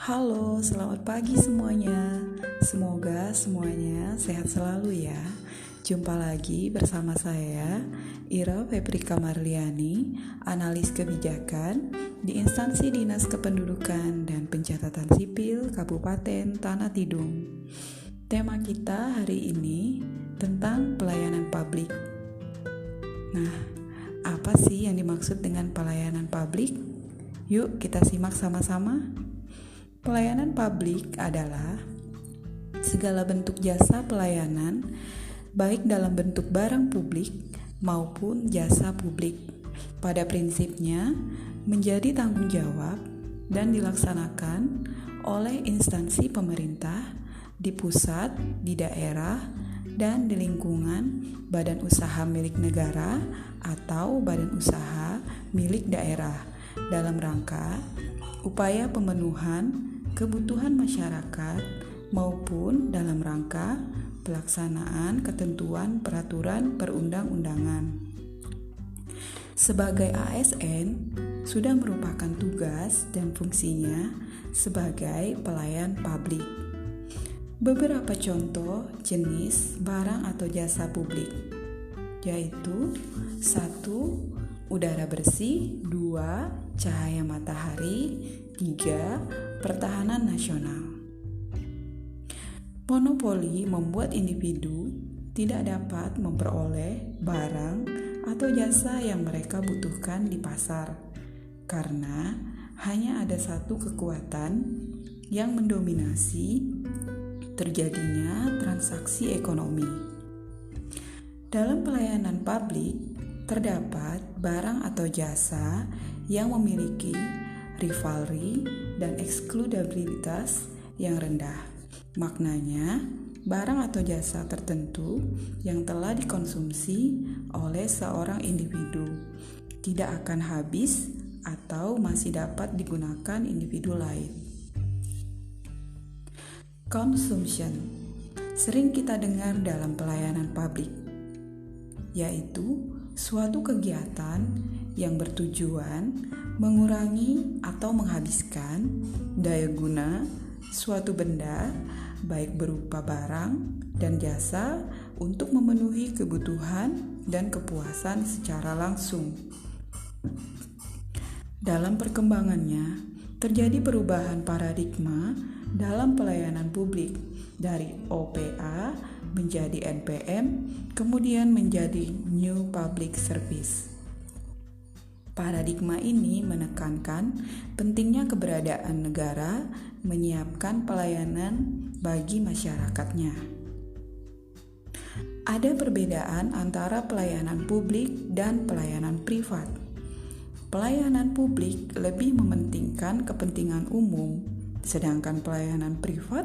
Halo, selamat pagi semuanya. Semoga semuanya sehat selalu ya. Jumpa lagi bersama saya, Ira Febrika Marliani, analis kebijakan di Instansi Dinas Kependudukan dan Pencatatan Sipil Kabupaten Tanah Tidung. Tema kita hari ini tentang pelayanan publik. Nah, apa sih yang dimaksud dengan pelayanan publik? Yuk kita simak sama-sama. Pelayanan publik adalah segala bentuk jasa pelayanan, baik dalam bentuk barang publik maupun jasa publik. Pada prinsipnya, menjadi tanggung jawab dan dilaksanakan oleh instansi pemerintah di pusat, di daerah, dan di lingkungan badan usaha milik negara atau badan usaha milik daerah dalam rangka upaya pemenuhan kebutuhan masyarakat maupun dalam rangka pelaksanaan ketentuan peraturan perundang-undangan. Sebagai ASN, sudah merupakan tugas dan fungsinya sebagai pelayan publik. Beberapa contoh jenis barang atau jasa publik, yaitu 1. Udara bersih, 2. Cahaya matahari, 3. Pertahanan nasional. Monopoli membuat individu tidak dapat memperoleh barang atau jasa yang mereka butuhkan di pasar karena hanya ada satu kekuatan yang mendominasi terjadinya transaksi ekonomi. Dalam pelayanan publik, terdapat barang atau jasa yang memiliki rivalry dan eksklusivitas yang rendah. Maknanya, barang atau jasa tertentu yang telah dikonsumsi oleh seorang individu tidak akan habis atau masih dapat digunakan individu lain. Consumption sering kita dengar dalam pelayanan publik, yaitu suatu kegiatan yang bertujuan mengurangi atau menghabiskan daya guna suatu benda, baik berupa barang dan jasa, untuk memenuhi kebutuhan dan kepuasan secara langsung. Dalam perkembangannya, terjadi perubahan paradigma dalam pelayanan publik dari OPA menjadi NPM, kemudian menjadi New Public Service. Paradigma ini menekankan pentingnya keberadaan negara menyiapkan pelayanan bagi masyarakatnya. Ada perbedaan antara pelayanan publik dan pelayanan privat. Pelayanan publik lebih mementingkan kepentingan umum, sedangkan pelayanan privat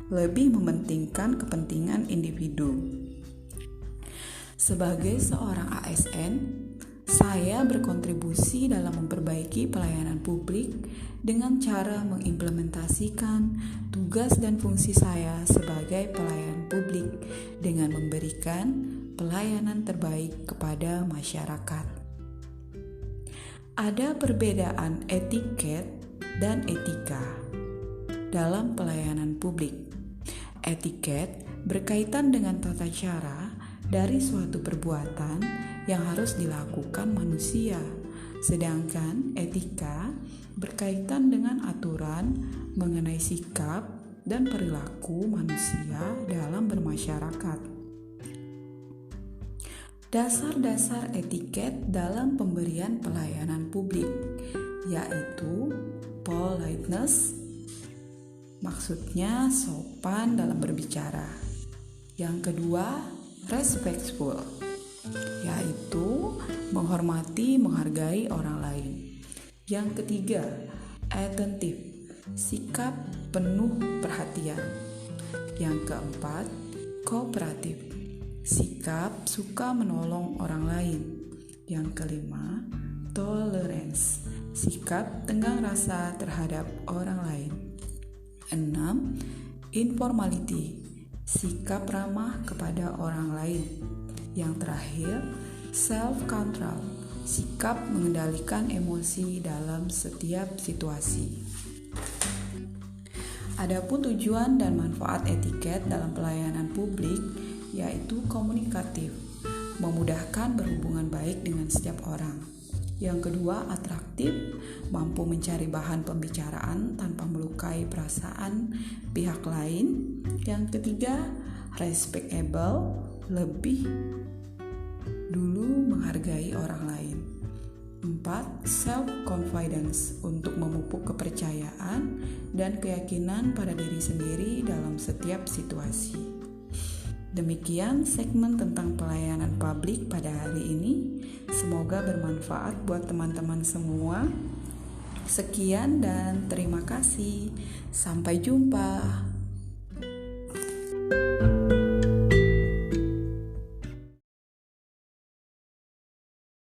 lebih mementingkan kepentingan individu. Sebagai seorang ASN, saya berkontribusi dalam memperbaiki pelayanan publik dengan cara mengimplementasikan tugas dan fungsi saya sebagai pelayan publik dengan memberikan pelayanan terbaik kepada masyarakat. Ada perbedaan etiket dan etika dalam pelayanan publik. Etiket berkaitan dengan tata cara dari suatu perbuatan yang harus dilakukan manusia, sedangkan etika berkaitan dengan aturan mengenai sikap dan perilaku manusia dalam bermasyarakat. Dasar-dasar etiket dalam pemberian pelayanan publik, yaitu politeness, maksudnya sopan dalam berbicara. Yang kedua, respectful, yaitu menghormati, menghargai orang lain. Yang ketiga, attentive, sikap penuh perhatian. Yang keempat, kooperatif, sikap suka menolong orang lain. Yang kelima, tolerance, sikap tenggang rasa terhadap orang lain. 6. Informality, sikap ramah kepada orang lain. Yang terakhir, self-control, sikap mengendalikan emosi dalam setiap situasi. Adapun tujuan dan manfaat etiket dalam pelayanan publik yaitu komunikatif, memudahkan berhubungan baik dengan setiap orang. Yang kedua, atraktif, mampu mencari bahan pembicaraan tanpa melukai perasaan pihak lain. Yang ketiga, respectable, lebih dulu menghargai orang lain. 4. Self-confidence, untuk memupuk kepercayaan dan keyakinan pada diri sendiri dalam setiap situasi. Demikian segmen tentang pelayanan publik pada hari ini. Semoga bermanfaat buat teman-teman semua. Sekian dan terima kasih. Sampai jumpa.